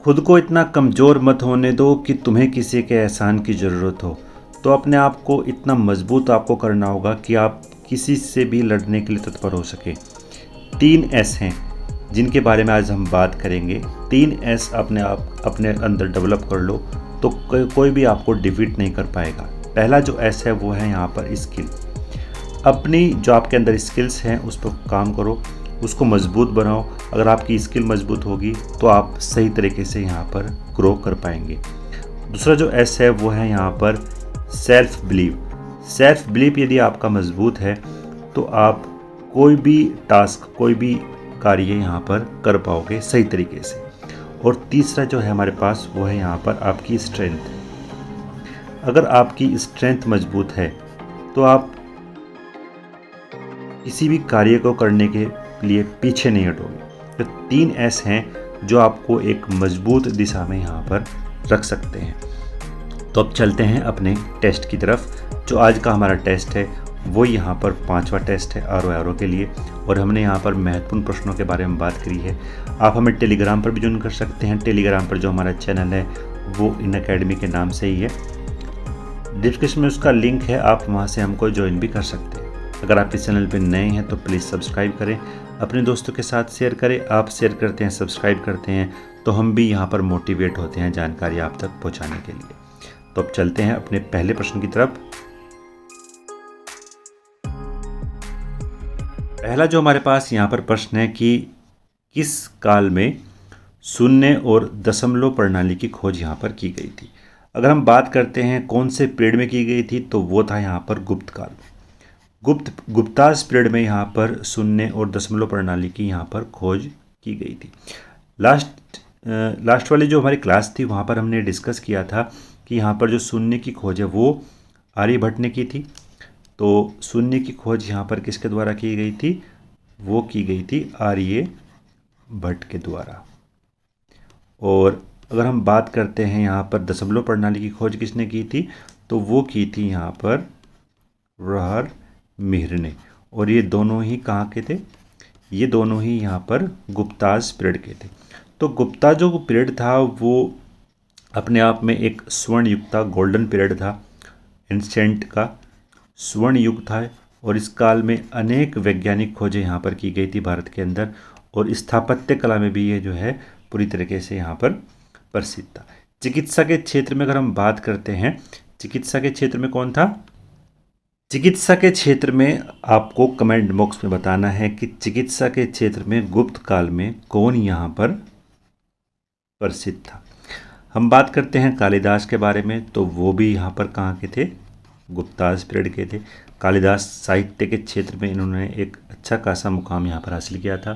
खुद को इतना कमज़ोर मत होने दो कि तुम्हें किसी के एहसान की ज़रूरत हो। तो अपने आप को इतना मजबूत आपको करना होगा कि आप किसी से भी लड़ने के लिए तत्पर हो सके। 3 एस हैं जिनके बारे में आज हम बात करेंगे। 3 एस अपने अंदर डेवलप कर लो तो कोई भी आपको डिफीट नहीं कर पाएगा। पहला जो एस है वो है यहाँ पर स्किल। अपनी जो आपके अंदर स्किल्स हैं उस पर काम करो, उसको मजबूत बनाओ। अगर आपकी स्किल मजबूत होगी तो आप सही तरीके से यहाँ पर ग्रो कर पाएंगे। दूसरा जो एस है वो है यहाँ पर सेल्फ बिलीव। सेल्फ बिलीव यदि आपका मजबूत है तो आप कोई भी टास्क, कोई भी कार्य यहाँ पर कर पाओगे सही तरीके से। और तीसरा जो है हमारे पास वो है यहाँ पर आपकी स्ट्रेंथ। अगर आपकी स्ट्रेंथ मजबूत है तो आप किसी भी कार्य को करने के लिए पीछे नहीं हटोगे। तो 3 एस हैं जो आपको एक मजबूत दिशा में यहाँ पर रख सकते हैं। तो अब चलते हैं अपने टेस्ट की तरफ। जो आज का हमारा टेस्ट है वो यहाँ पर 5वां टेस्ट है RO के लिए, और हमने यहाँ पर महत्वपूर्ण प्रश्नों के बारे में बात करी है। आप हमें टेलीग्राम पर भी ज्वाइन कर सकते हैं। टेलीग्राम पर जो हमारा चैनल है वो इन अकेडमी के नाम से ही है। डिस्क्रिप्शन में उसका लिंक है, आप वहाँ से हमको ज्वाइन भी कर सकते हैं। अगर आप इस चैनल पर नए हैं तो प्लीज़ सब्सक्राइब करें, अपने दोस्तों के साथ शेयर करें। आप शेयर करते हैं, सब्सक्राइब करते हैं तो हम भी यहाँ पर मोटिवेट होते हैं जानकारी आप तक पहुँचाने के लिए। तो अब चलते हैं अपने पहले प्रश्न की तरफ। पहला जो हमारे पास यहाँ पर प्रश्न है कि किस काल में शून्य और दशमलव प्रणाली की खोज यहाँ पर की गई थी। अगर हम बात करते हैं कौन से पीरियड में की गई थी तो वो था यहाँ पर गुप्त काल। गुप्ताज पीरियड में यहाँ पर शून्य और दशमलव प्रणाली की यहाँ पर खोज की गई थी। लास्ट वाली जो हमारी क्लास थी वहाँ पर हमने डिस्कस किया था कि यहाँ पर जो शून्य की खोज है वो आर्यभट्ट ने की थी। तो शून्य की खोज यहाँ पर किसके द्वारा की गई थी? वो की गई थी आर्यभट्ट के द्वारा। और अगर हम बात करते हैं यहाँ पर दशमलव प्रणाली की खोज किसने की थी तो वो की थी यहाँ पर रहर मिहिर ने। और ये दोनों ही कहाँ के थे? ये दोनों ही यहाँ पर गुप्ताज पीरियड के थे। तो गुप्ता जो पीरियड था वो अपने आप में एक स्वर्ण युग था, गोल्डन पीरियड था, एंशेंट का स्वर्ण युग था। और इस काल में अनेक वैज्ञानिक खोजें यहाँ पर की गई थी भारत के अंदर, और स्थापत्य कला में भी ये जो है पूरी तरीके से यहाँ पर प्रसिद्ध था। चिकित्सा के क्षेत्र में अगर हम बात करते हैं, चिकित्सा के क्षेत्र में कौन था? चिकित्सा के क्षेत्र में आपको कमेंट बॉक्स में बताना है कि चिकित्सा के क्षेत्र में गुप्त काल में कौन यहाँ पर प्रसिद्ध था। हम बात करते हैं कालिदास के बारे में तो वो भी यहाँ पर कहाँ के थे? गुप्ताज पीरियड के थे। कालिदास साहित्य के क्षेत्र में इन्होंने एक अच्छा खासा मुकाम यहाँ पर हासिल किया था।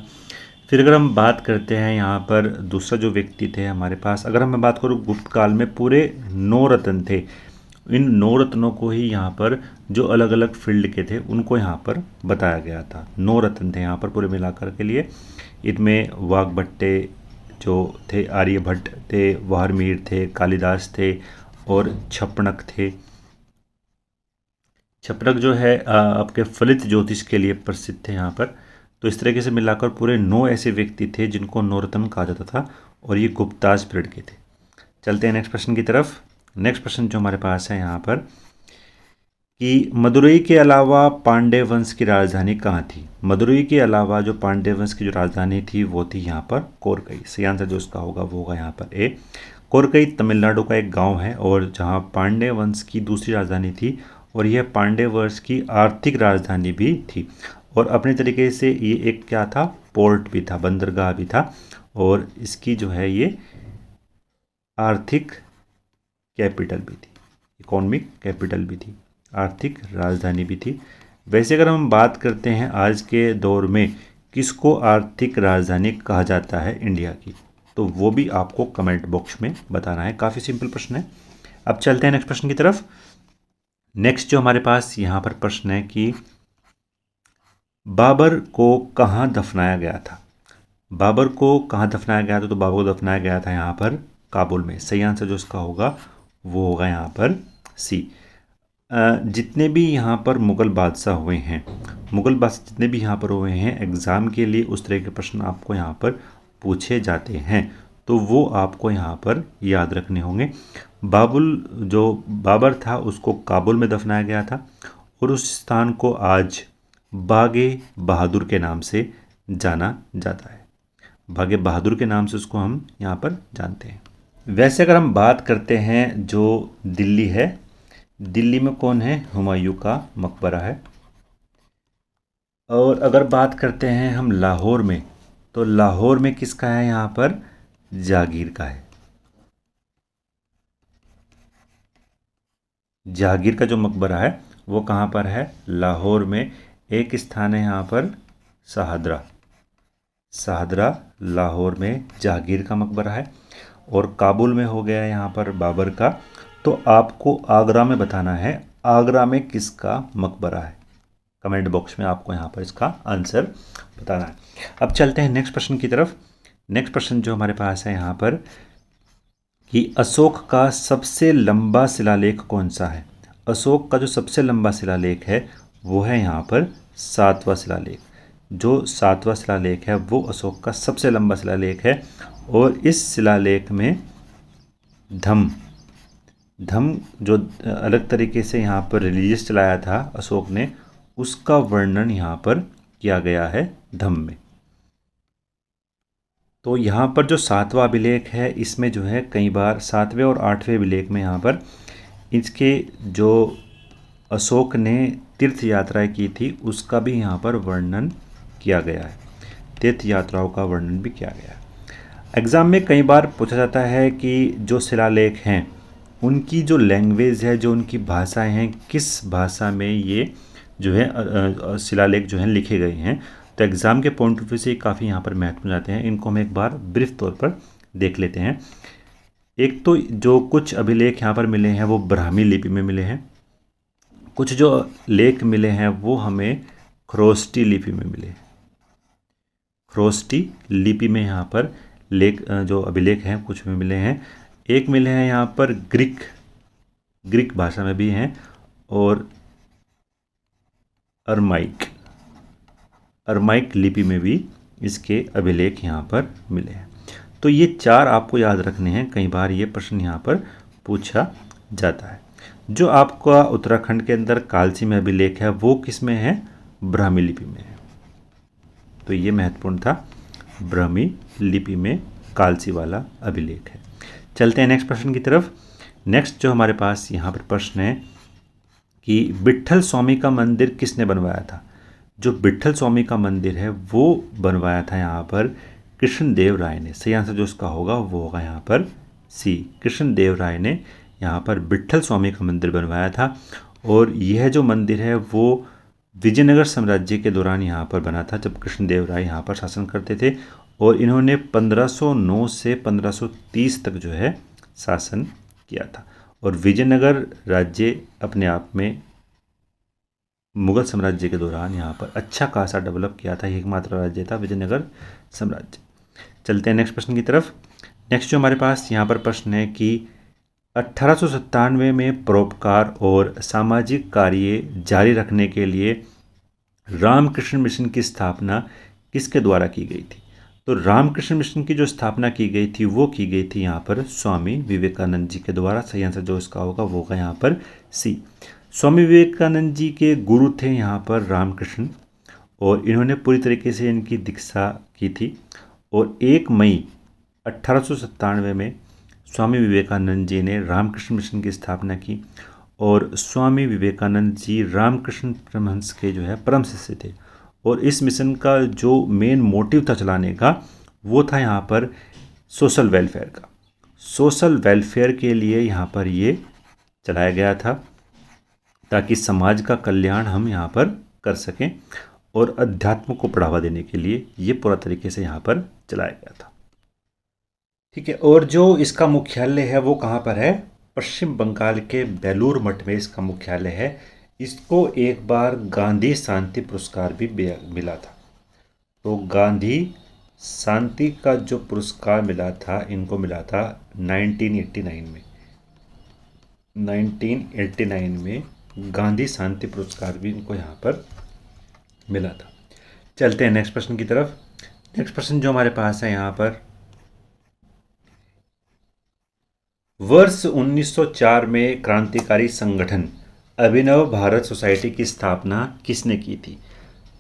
फिर अगर हम बात करते हैं यहाँ पर दूसरा जो व्यक्ति थे हमारे पास, अगर मैं बात करूँ गुप्त काल में पूरे 9 रत्न थे। इन 9 रत्नों को ही यहाँ पर जो अलग अलग फील्ड के थे उनको यहाँ पर बताया गया था। 9 रत्न थे यहाँ पर पूरे मिलाकर के लिए। इनमें वाग्भट्टे जो थे, आर्यभट्ट थे, वारमीर थे, कालिदास थे और छपणक थे। छपणक जो है आपके फलित ज्योतिष के लिए प्रसिद्ध थे यहाँ पर। तो इस तरीके से मिलाकर पूरे 9 ऐसे व्यक्ति थे जिनको 9 रत्न कहा जाता था, और ये गुप्ताज पीरियड के थे। चलते हैं नेक्स्ट प्रश्न की तरफ। नेक्स्ट प्रश्न जो हमारे पास है यहाँ पर कि मदुरई के अलावा पांड्य वंश की राजधानी कहाँ थी? मदुरई के अलावा जो पांड्य वंश की जो राजधानी थी वो थी यहाँ पर कोरकई। सही आंसर जो उसका होगा वो होगा यहाँ पर ए। कोरकई तमिलनाडु का एक गांव है और जहाँ पांड्य वंश की दूसरी राजधानी थी, और यह पांड्य वंश की आर्थिक राजधानी भी थी। और अपने तरीके से ये एक क्या था? पोर्ट भी था, बंदरगाह भी था, और इसकी जो है ये आर्थिक कैपिटल भी थी, इकोनॉमिक कैपिटल भी थी, आर्थिक राजधानी भी थी। वैसे अगर हम बात करते हैं आज के दौर में किसको आर्थिक राजधानी कहा जाता है इंडिया की, तो वो भी आपको कमेंट बॉक्स में बताना है। काफ़ी सिंपल प्रश्न है। अब चलते हैं नेक्स्ट प्रश्न की तरफ। नेक्स्ट जो हमारे पास यहाँ पर प्रश्न है कि बाबर को कहाँ दफनाया गया था? बाबर को कहाँ दफनाया गया था? तो बाबर को दफनाया गया था यहाँ पर काबुल में। सही आंसर जो इसका होगा वो होगा यहाँ पर सी। जितने भी यहाँ पर मुग़ल बादशाह हुए हैं, मुग़ल बादशाह जितने भी यहाँ पर हुए हैं, एग्ज़ाम के लिए उस तरह के प्रश्न आपको यहाँ पर पूछे जाते हैं। तो वो आपको यहाँ पर याद रखने होंगे। जो बाबर था उसको काबुल में दफनाया गया था और उस स्थान को आज बागे बहादुर के नाम से जाना जाता है। बागे बहादुर के नाम से उसको हम यहाँ पर जानते हैं। वैसे अगर हम बात करते हैं जो दिल्ली है, दिल्ली में कौन है? हुमायूं का मकबरा है। और अगर बात करते हैं हम लाहौर में, तो लाहौर में किसका है? यहाँ पर जहांगीर का है। जहांगीर का जो मकबरा है वो कहाँ पर है? लाहौर में। एक स्थान है यहाँ पर शाहदरा, शाहदरा लाहौर में जहांगीर का मकबरा है। और काबुल में हो गया यहाँ पर बाबर का। तो आपको आगरा में बताना है, आगरा में किसका मकबरा है? कमेंट बॉक्स में आपको यहाँ पर इसका आंसर बताना है। अब चलते हैं नेक्स्ट प्रश्न की तरफ। नेक्स्ट प्रश्न जो हमारे पास है यहाँ पर कि अशोक का सबसे लंबा शिलालेख कौन सा है? अशोक का जो सबसे लंबा शिलालेख है वो है यहाँ पर 7वां शिलालेख। जो 7वां शिलालेख है वो अशोक का सबसे लंबा शिलालेख है। और इस शिलालेख में धम जो अलग तरीके से यहाँ पर रिलीजियस चलाया था अशोक ने, उसका वर्णन यहाँ पर किया गया है धम में। तो यहाँ पर जो 7वां अभिलेख है इसमें जो है कई बार 7वें और 8वें अभिलेख में यहाँ पर इसके जो अशोक ने तीर्थ यात्राएं की थी उसका भी यहाँ पर वर्णन किया गया है। तीर्थ यात्राओं का वर्णन भी किया गया है। एग्ज़ाम में कई बार पूछा जाता है कि जो शिलालेख हैं उनकी जो लैंग्वेज है, जो उनकी भाषाएं हैं, किस भाषा में ये जो है शिलालेख जो हैं लिखे गए हैं। तो एग्ज़ाम के पॉइंट ऑफ व्यू से काफ़ी यहाँ पर महत्वपूर्ण जाते हैं। इनको हम एक बार ब्रीफ तौर पर देख लेते हैं। एक तो जो कुछ अभिलेख यहाँ पर मिले हैं वो ब्राह्मी लिपि में मिले हैं। कुछ जो लेख मिले हैं वो हमें ख्रोष्टी लिपि में मिले। ख्रोष्टी लिपि में यहाँ पर लेख जो अभिलेख हैं कुछ में मिले हैं। एक मिले हैं यहाँ पर ग्रीक भाषा में भी हैं और अरमाइक लिपि में भी इसके अभिलेख यहाँ पर मिले हैं। तो ये 4 आपको याद रखने हैं, कई बार ये प्रश्न यहाँ पर पूछा जाता है। जो आपका उत्तराखंड के अंदर कालसी में अभिलेख है वो किस में है? ब्राह्मी लिपि में है। तो ये महत्वपूर्ण था, ब्राह्मी लिपि में कालसी वाला अभिलेख है। चलते हैं नेक्स्ट प्रश्न की तरफ। नेक्स्ट जो हमारे पास यहाँ पर प्रश्न है कि विट्ठल स्वामी का मंदिर किसने बनवाया था? जो विट्ठल स्वामी का मंदिर है वो बनवाया था यहाँ पर कृष्णदेव राय ने। सही आंसर जो इसका होगा वो होगा यहाँ पर सी, कृष्णदेव राय ने यहाँ पर विट्ठल स्वामी का मंदिर बनवाया था। और यह जो मंदिर है वो विजयनगर साम्राज्य के दौरान यहाँ पर बना था, जब कृष्णदेव राय यहाँ पर शासन करते थे। और इन्होंने 1509 से 1530 तक जो है शासन किया था। और विजयनगर राज्य अपने आप में मुगल साम्राज्य के दौरान यहाँ पर अच्छा खासा डेवलप किया था। एकमात्र राज्य था विजयनगर साम्राज्य। चलते हैं नेक्स्ट प्रश्न की तरफ। नेक्स्ट जो हमारे पास यहाँ पर प्रश्न है कि 1897 में परोपकार और सामाजिक कार्य जारी रखने के लिए रामकृष्ण मिशन की स्थापना किसके द्वारा की गई थी? तो रामकृष्ण मिशन की जो स्थापना की गई थी वो की गई थी यहाँ पर स्वामी विवेकानंद जी के द्वारा। सही आंसर जो इसका होगा वो होगा यहाँ पर सी। स्वामी विवेकानंद जी के गुरु थे यहाँ पर रामकृष्ण, और इन्होंने पूरी तरीके से इनकी दीक्षा की थी। और 1 मई 1897 में स्वामी विवेकानंद जी ने रामकृष्ण मिशन की स्थापना की। और स्वामी विवेकानंद जी रामकृष्ण परमहंस के जो है परम शिष्य थे। और इस मिशन का जो मेन मोटिव था चलाने का वो था यहाँ पर सोशल वेलफेयर का। सोशल वेलफेयर के लिए यहाँ पर ये चलाया गया था ताकि समाज का कल्याण हम यहाँ पर कर सकें। और अध्यात्म को बढ़ावा देने के लिए ये पूरा तरीके से यहाँ पर चलाया गया था। ठीक है। और जो इसका मुख्यालय है वो कहाँ पर है? पश्चिम बंगाल के बेलूर मठ में इसका मुख्यालय है। इसको एक बार गांधी शांति पुरस्कार भी मिला था। तो गांधी शांति का जो पुरस्कार मिला था इनको मिला था 1989 में। 1989 में गांधी शांति पुरस्कार भी इनको यहाँ पर मिला था। चलते हैं नेक्स्ट प्रश्न की तरफ। नेक्स्ट प्रश्न जो हमारे पास है यहाँ पर वर्ष 1904 में क्रांतिकारी संगठन अभिनव भारत सोसाइटी की स्थापना किसने की थी?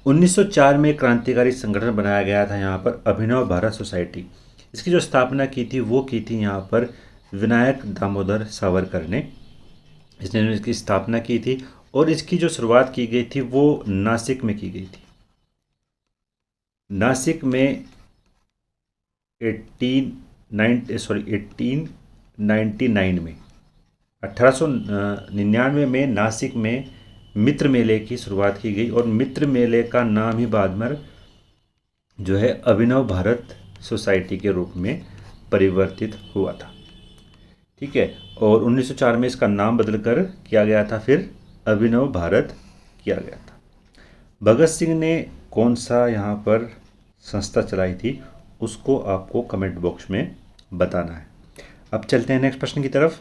1904 में क्रांतिकारी संगठन बनाया गया था यहाँ पर अभिनव भारत सोसाइटी। इसकी जो स्थापना की थी वो की थी यहाँ पर विनायक दामोदर सावरकर ने। इसने इसकी स्थापना की थी और इसकी जो शुरुआत की गई थी वो नासिक में की गई थी। नासिक में 1899 में 1899 में नासिक में मित्र मेले की शुरुआत की गई और मित्र मेले का नाम ही बाद में जो है अभिनव भारत सोसाइटी के रूप में परिवर्तित हुआ था। ठीक है, और 1904 में इसका नाम बदलकर किया गया था, फिर अभिनव भारत किया गया था। भगत सिंह ने कौन सा यहाँ पर संस्था चलाई थी उसको आपको कमेंट बॉक्स में बताना है। अब चलते हैं नेक्स्ट प्रश्न की तरफ।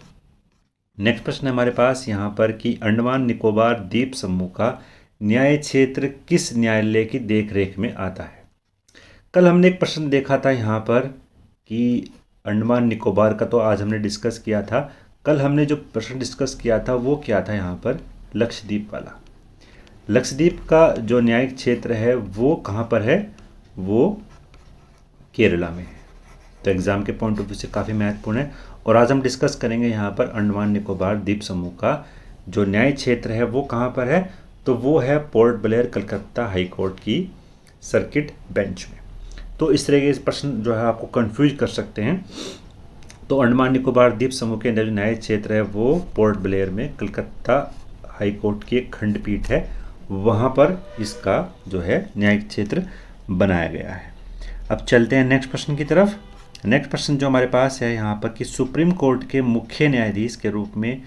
नेक्स्ट प्रश्न है हमारे पास यहाँ पर कि अंडमान निकोबार द्वीप समूह का न्याय क्षेत्र किस न्यायालय की देखरेख में आता है? कल हमने एक प्रश्न देखा था यहाँ पर कि अंडमान निकोबार का तो आज हमने डिस्कस किया था। कल हमने जो प्रश्न डिस्कस किया था वो क्या था यहाँ पर लक्षद्वीप वाला। लक्षद्वीप का जो न्यायिक क्षेत्र है वो कहाँ पर है? वो केरला में है। तो एग्ज़ाम के पॉइंट ऑफ व्यू से काफ़ी महत्वपूर्ण है और आज हम डिस्कस करेंगे यहाँ पर अंडमान निकोबार द्वीप समूह का जो न्याय क्षेत्र है वो कहाँ पर है। तो वो है port Blair Calcutta high court की सर्किट बेंच में। तो इस तरह के प्रश्न जो है आपको कंफ्यूज कर सकते हैं। तो अंडमान निकोबार द्वीप समूह के अंदर जो न्याय क्षेत्र है वो पोर्ट ब्लेयर में कलकत्ता हाई कोर्ट की एक खंडपीठ है, वहाँ पर इसका जो है न्यायिक क्षेत्र बनाया गया है। अब चलते हैं नेक्स्ट प्रश्न की तरफ। नेक्स्ट प्रश्न जो हमारे पास है यहाँ पर कि सुप्रीम कोर्ट के मुख्य न्यायाधीश के रूप में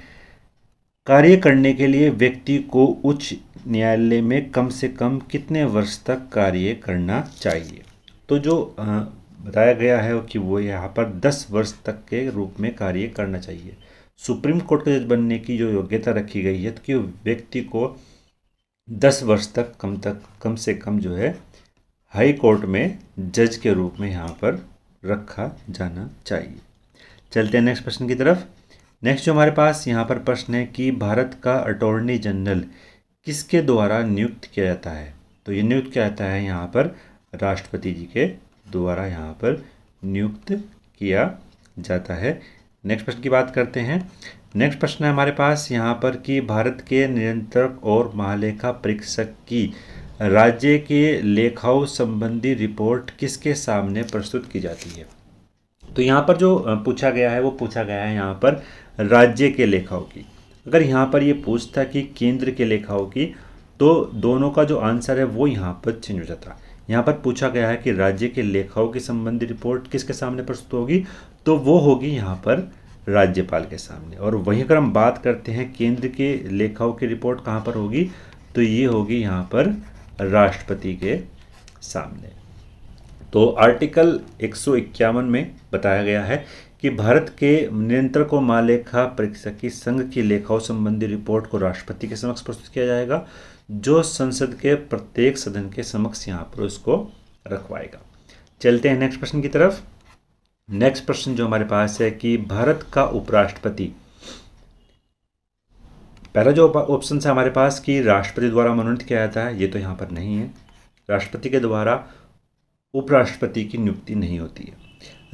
कार्य करने के लिए व्यक्ति को उच्च न्यायालय में कम से कम कितने वर्ष तक कार्य करना चाहिए? तो जो बताया गया है कि वो यहाँ पर 10 वर्ष तक के रूप में कार्य करना चाहिए। सुप्रीम कोर्ट के जज बनने की जो योग्यता रखी गई है तो कि व्यक्ति को 10 वर्ष तक कम से कम जो है हाई कोर्ट में जज के रूप में यहाँ पर रखा जाना चाहिए। चलते हैं नेक्स्ट प्रश्न की तरफ। नेक्स्ट जो हमारे पास यहाँ पर प्रश्न है कि भारत का अटॉर्नी जनरल किसके द्वारा नियुक्त किया जाता है? तो ये नियुक्त किया जाता है यहाँ पर राष्ट्रपति जी के द्वारा यहाँ पर नियुक्त किया जाता है। नेक्स्ट प्रश्न की बात करते हैं। नेक्स्ट प्रश्न है हमारे पास यहाँ पर कि भारत के नियंत्रक और महालेखा परीक्षक की राज्य के लेखाओं संबंधी रिपोर्ट किसके सामने प्रस्तुत की जाती है? तो यहाँ पर जो पूछा गया है वो पूछा गया है यहाँ पर राज्य के लेखाओं की। अगर यहाँ पर ये पूछता कि केंद्र के लेखाओं की तो दोनों का जो आंसर है वो यहाँ पर चेंज हो जाता। यहाँ पर पूछा गया है कि राज्य के लेखाओं की संबंधी रिपोर्ट किसके सामने प्रस्तुत होगी, तो वो होगी यहाँ पर राज्यपाल के सामने। और वहीं अगर हम बात करते हैं केंद्र के लेखाओं की रिपोर्ट कहाँ पर होगी, तो ये होगी यहाँ पर राष्ट्रपति के सामने। तो आर्टिकल 151 में बताया गया है कि भारत के नियंत्रक और महालेखा परीक्षक की संघ की लेखाओं संबंधी रिपोर्ट को राष्ट्रपति के समक्ष प्रस्तुत किया जाएगा, जो संसद के प्रत्येक सदन के समक्ष यहाँ पर उसको रखवाएगा। चलते हैं नेक्स्ट प्रश्न की तरफ। नेक्स्ट प्रश्न जो हमारे पास है कि भारत का उपराष्ट्रपति, पहला जो ऑप्शन है हमारे पास कि राष्ट्रपति द्वारा मनोनीत किया जाता है, ये तो यहाँ पर नहीं है। राष्ट्रपति के द्वारा उपराष्ट्रपति की नियुक्ति नहीं होती है।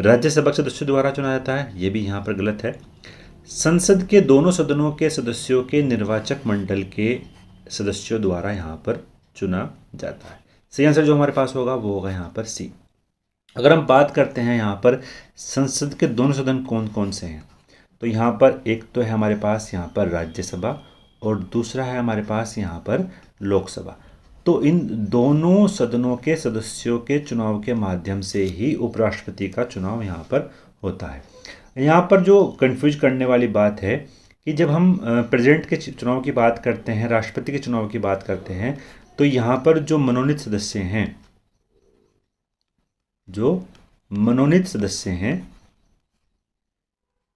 राज्यसभा के सदस्यों द्वारा चुना जाता है, ये भी यहाँ पर गलत है। संसद के दोनों सदनों के सदस्यों के निर्वाचक मंडल के सदस्यों द्वारा यहाँ पर चुना जाता है। सही आंसर जो हमारे पास होगा वो होगा यहाँ पर सी। अगर हम बात करते हैं यहाँ पर संसद के दोनों सदन कौन कौन से हैं, तो यहाँ पर एक तो है हमारे पास यहाँ पर राज्यसभा और दूसरा है हमारे पास यहाँ पर लोकसभा। तो इन दोनों सदनों के सदस्यों के चुनाव के माध्यम से ही उपराष्ट्रपति का चुनाव यहाँ पर होता है। यहाँ पर जो कंफ्यूज करने वाली बात है कि जब हम प्रेसिडेंट के चुनाव की बात करते हैं, राष्ट्रपति के चुनाव की बात करते हैं, तो यहाँ पर जो मनोनीत सदस्य हैं,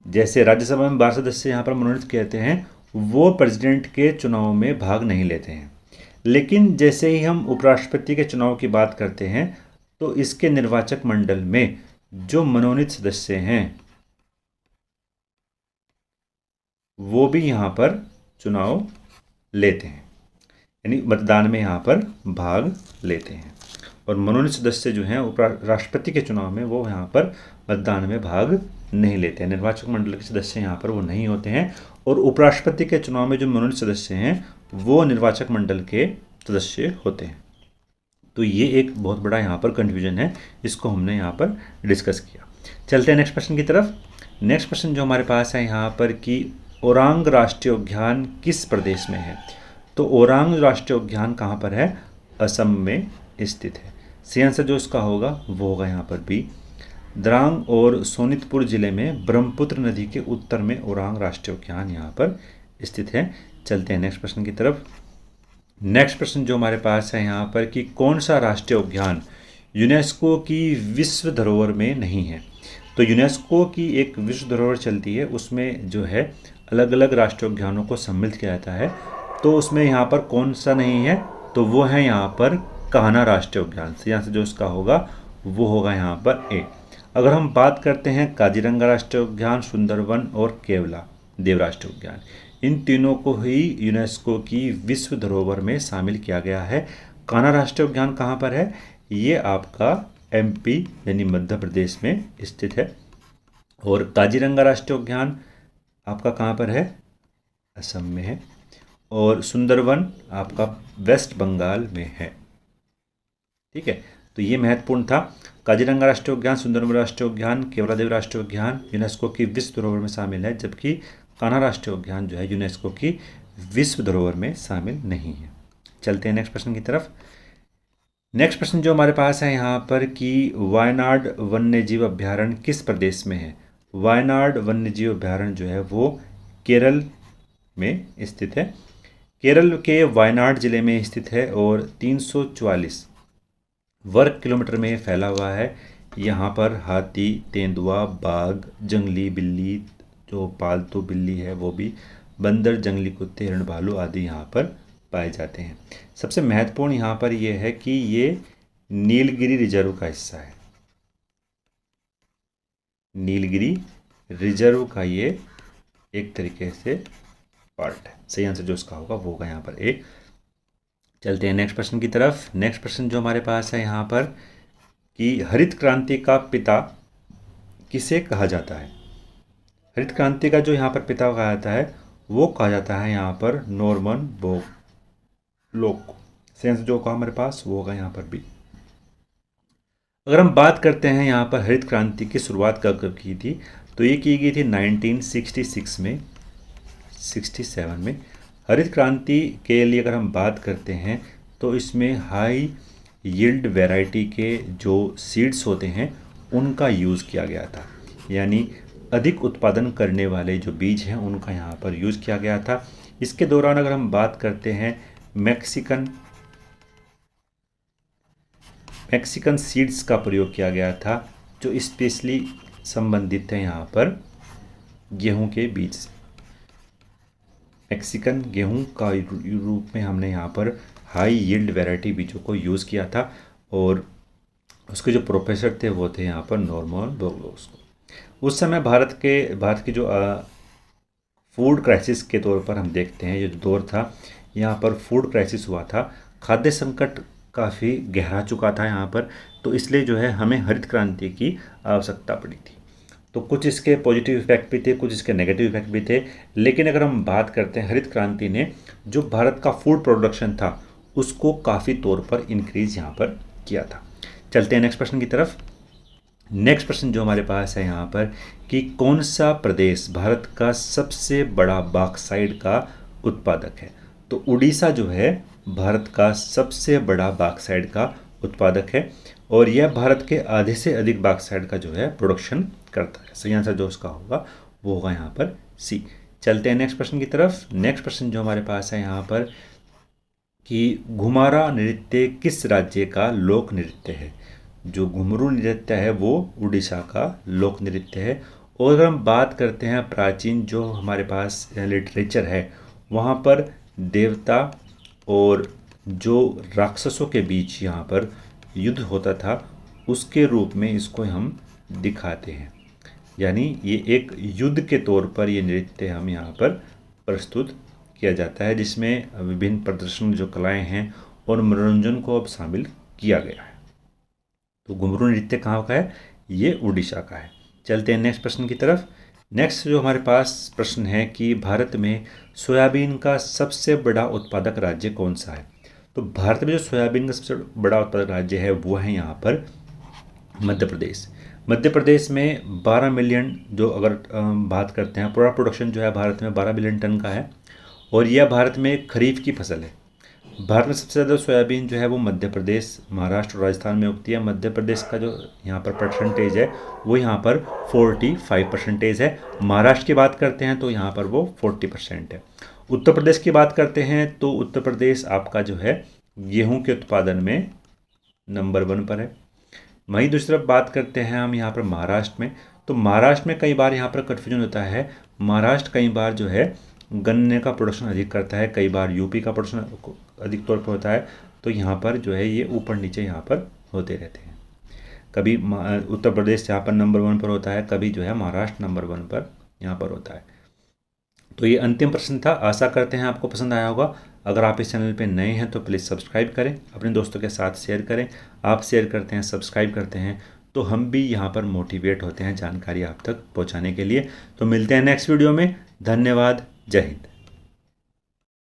जैसे राज्यसभा में 12 सदस्य यहाँ पर मनोनीत कहते हैं, वो प्रेसिडेंट के चुनाव में भाग नहीं लेते हैं। लेकिन जैसे ही हम उपराष्ट्रपति के चुनाव की बात करते हैं तो इसके निर्वाचक मंडल में जो मनोनीत सदस्य हैं वो भी यहाँ पर चुनाव लेते हैं, यानी मतदान में यहाँ पर भाग लेते हैं। और मनोनीत सदस्य जो हैं राष्ट्रपति के चुनाव में वो यहाँ पर मतदान में भाग नहीं लेते हैं। निर्वाचक मंडल के सदस्य यहाँ पर वो नहीं होते हैं। और उपराष्ट्रपति के चुनाव में जो मनोनीत सदस्य हैं वो निर्वाचक मंडल के सदस्य होते हैं। तो ये एक बहुत बड़ा यहाँ पर कन्फ्यूजन है, इसको हमने यहाँ पर डिस्कस किया। चलते हैं नेक्स्ट प्रश्न की तरफ। नेक्स्ट प्रश्न जो हमारे पास है यहाँ पर कि ओरांग राष्ट्रीय उद्यान किस प्रदेश में है। तो ओरांग राष्ट्रीय उद्यान कहाँ पर है? असम में स्थित है। सही आंसर जो इसका होगा वो होगा यहाँ पर बी। द्रांग और सोनितपुर जिले में ब्रह्मपुत्र नदी के उत्तर में ओरांग राष्ट्रीय उद्यान यहाँ पर स्थित है। चलते हैं नेक्स्ट प्रश्न की तरफ। नेक्स्ट प्रश्न जो हमारे पास है यहाँ पर कि कौन सा राष्ट्रीय उद्यान यूनेस्को की विश्व धरोहर में नहीं है। तो यूनेस्को की एक विश्व धरोहर चलती है, उसमें जो है अलग अलग राष्ट्रीय उद्यानों को सम्मिलित किया जाता है। तो उसमें यहाँ पर कौन सा नहीं है? तो वो है यहाँ पर कान्हा राष्ट्रीय उद्यान। से यहाँ से जो इसका होगा वो होगा यहाँ पर ए। अगर हम बात करते हैं काजीरंगा राष्ट्रीय उद्यान, सुंदरवन और केवला देव राष्ट्रीय उद्यान, इन तीनों को ही यूनेस्को की विश्व धरोहर में शामिल किया गया है। कान्हा राष्ट्रीय उद्यान कहाँ पर है? ये आपका एमपी यानी मध्य प्रदेश में स्थित है। और काजीरंगा राष्ट्रीय उद्यान आपका कहाँ पर है? असम में है। और सुंदरवन आपका वेस्ट बंगाल में है। ठीक है, तो ये महत्वपूर्ण था। काजीरंगा राष्ट्रीय उद्यान, सुंदरवन राष्ट्रीय उद्यान, केवलादेव राष्ट्रीय उद्यान यूनेस्को की विश्व धरोहर में शामिल है, जबकि कान्हा राष्ट्रीय उद्यान जो है यूनेस्को की विश्व धरोहर में शामिल नहीं है। चलते हैं नेक्स्ट प्रश्न की तरफ। नेक्स्ट प्रश्न जो हमारे पास है यहाँ पर कि वायनाड वन्यजीव अभ्यारण्य किस प्रदेश में है। वायनाड वन्यजीव अभ्यारण्य जो है वो केरल में स्थित है। केरल के वायनाड जिले में स्थित है और 344 वर्ग किलोमीटर में फैला हुआ है। यहाँ पर हाथी, तेंदुआ, बाघ, जंगली बिल्ली, जो पालतू बिल्ली है वो भी, बंदर, जंगली कुत्ते, हिरण, भालू आदि यहाँ पर पाए जाते हैं। सबसे महत्वपूर्ण यहाँ पर यह है कि ये नीलगिरी रिजर्व का हिस्सा है। नीलगिरी रिजर्व का ये एक तरीके से पार्ट है। सही आंसर जो इसका होगा वो होगा यहाँ पर ए। चलते हैं नेक्स्ट प्रश्न की तरफ। नेक्स्ट प्रश्न जो हमारे पास है यहाँ पर कि हरित क्रांति का पिता किसे कहा जाता है। हरित क्रांति का जो यहाँ पर पिता कहा जाता है वो कहा जाता है यहाँ पर नॉर्मन बोरलॉग को। सेंस जो कहा हमारे पास वो होगा यहाँ पर भी। अगर हम बात करते हैं यहाँ पर हरित क्रांति की शुरुआत कब की थी, तो ये की गई थी 1966 में, 67 में। हरित क्रांति के लिए अगर हम बात करते हैं तो इसमें हाई यील्ड वैरायटी के जो सीड्स होते हैं उनका यूज़ किया गया था, यानी अधिक उत्पादन करने वाले जो बीज हैं उनका यहाँ पर यूज़ किया गया था। इसके दौरान अगर हम बात करते हैं मैक्सिकन सीड्स का प्रयोग किया गया था, जो स्पेशली संबंधित है यहाँ पर गेहूं के बीज से। मैक्सिकन गेहूं का रूप में हमने यहाँ पर हाई यील्ड वैरायटी बीजों को यूज़ किया था और उसके जो प्रोफेसर थे वो थे यहाँ पर नॉर्मन बोरलॉग। उस समय भारत की जो फूड क्राइसिस के तौर पर हम देखते हैं, ये जो दौर था यहाँ पर फूड क्राइसिस हुआ था, खाद्य संकट काफ़ी गहरा चुका था यहाँ पर, तो इसलिए जो है हमें हरित क्रांति की आवश्यकता पड़ी थी। तो कुछ इसके पॉजिटिव इफेक्ट भी थे, कुछ इसके नेगेटिव इफेक्ट भी थे, लेकिन अगर हम बात करते हैं हरित क्रांति ने जो भारत का फूड प्रोडक्शन था उसको काफ़ी तौर पर इंक्रीज यहाँ पर किया था। चलते हैं नेक्स्ट प्रश्न की तरफ। नेक्स्ट प्रश्न जो हमारे पास है यहाँ पर कि कौन सा प्रदेश भारत का सबसे बड़ा बॉक्साइट का उत्पादक है। तो उड़ीसा जो है भारत का सबसे बड़ा बॉक्साइट का उत्पादक है और यह भारत के आधे से अधिक बॉक्साइट का जो है प्रोडक्शन करता है। सही आंसर जो उसका होगा वो होगा यहाँ पर सी। चलते हैं नेक्स्ट प्रश्न की तरफ। नेक्स्ट प्रश्न जो हमारे पास है यहाँ पर कि घुमारा नृत्य किस राज्य का लोक नृत्य है। जो घुमरू नृत्य है वो उड़ीसा का लोक नृत्य है। और अगर हम बात करते हैं प्राचीन जो हमारे पास लिटरेचर है, वहाँ पर देवता और जो राक्षसों के बीच यहाँ पर युद्ध होता था उसके रूप में इसको हम दिखाते हैं। यानी ये एक युद्ध के तौर पर ये नृत्य हम यहाँ पर प्रस्तुत किया जाता है, जिसमें विभिन्न प्रदर्शन जो कलाएं हैं और मनोरंजन को अब शामिल किया गया है। तो घुंघरू नृत्य कहाँ का है? ये उड़ीसा का है। चलते हैं नेक्स्ट प्रश्न की तरफ। नेक्स्ट जो हमारे पास प्रश्न है कि भारत में सोयाबीन का सबसे बड़ा उत्पादक राज्य कौन सा है? तो भारत में जो सोयाबीन का सबसे बड़ा उत्पादक राज्य है वो है यहाँ पर मध्य प्रदेश। मध्य प्रदेश में 12 मिलियन, जो अगर बात करते हैं, पूरा प्रोडक्शन जो है भारत में 12 मिलियन टन का है और यह भारत में खरीफ की फसल है। भारत में सबसे ज़्यादा सोयाबीन जो है वो मध्य प्रदेश, महाराष्ट्र और राजस्थान में उगती है। मध्य प्रदेश का जो यहाँ पर परसेंटेज है वो यहाँ पर 45% है। महाराष्ट्र की बात करते हैं तो यहाँ पर वो 40% है। उत्तर प्रदेश की बात करते हैं तो उत्तर प्रदेश आपका जो है गेहूं के उत्पादन में नंबर 1 पर है। वहीं दूसरी तरफ बात करते हैं हम यहाँ पर महाराष्ट्र में, तो महाराष्ट्र में कई बार यहाँ पर कन्फ्यूजन होता है। महाराष्ट्र कई बार जो है गन्ने का प्रोडक्शन अधिक करता है, कई बार यूपी का प्रोडक्शन अधिक तौर पर होता है। तो यहाँ पर जो है ये ऊपर नीचे यहाँ पर होते रहते हैं। कभी उत्तर प्रदेश यहाँ पर नंबर 1 पर होता है, कभी जो है महाराष्ट्र नंबर 1 पर यहाँ पर होता है। तो ये अंतिम प्रश्न था। आशा करते हैं आपको पसंद आया होगा। अगर आप इस चैनल पे नए हैं तो प्लीज़ सब्सक्राइब करें, अपने दोस्तों के साथ शेयर करें। आप शेयर करते हैं, सब्सक्राइब करते हैं तो हम भी यहाँ पर मोटिवेट होते हैं जानकारी आप तक पहुँचाने के लिए। तो मिलते हैं नेक्स्ट वीडियो में। धन्यवाद। जय हिंद।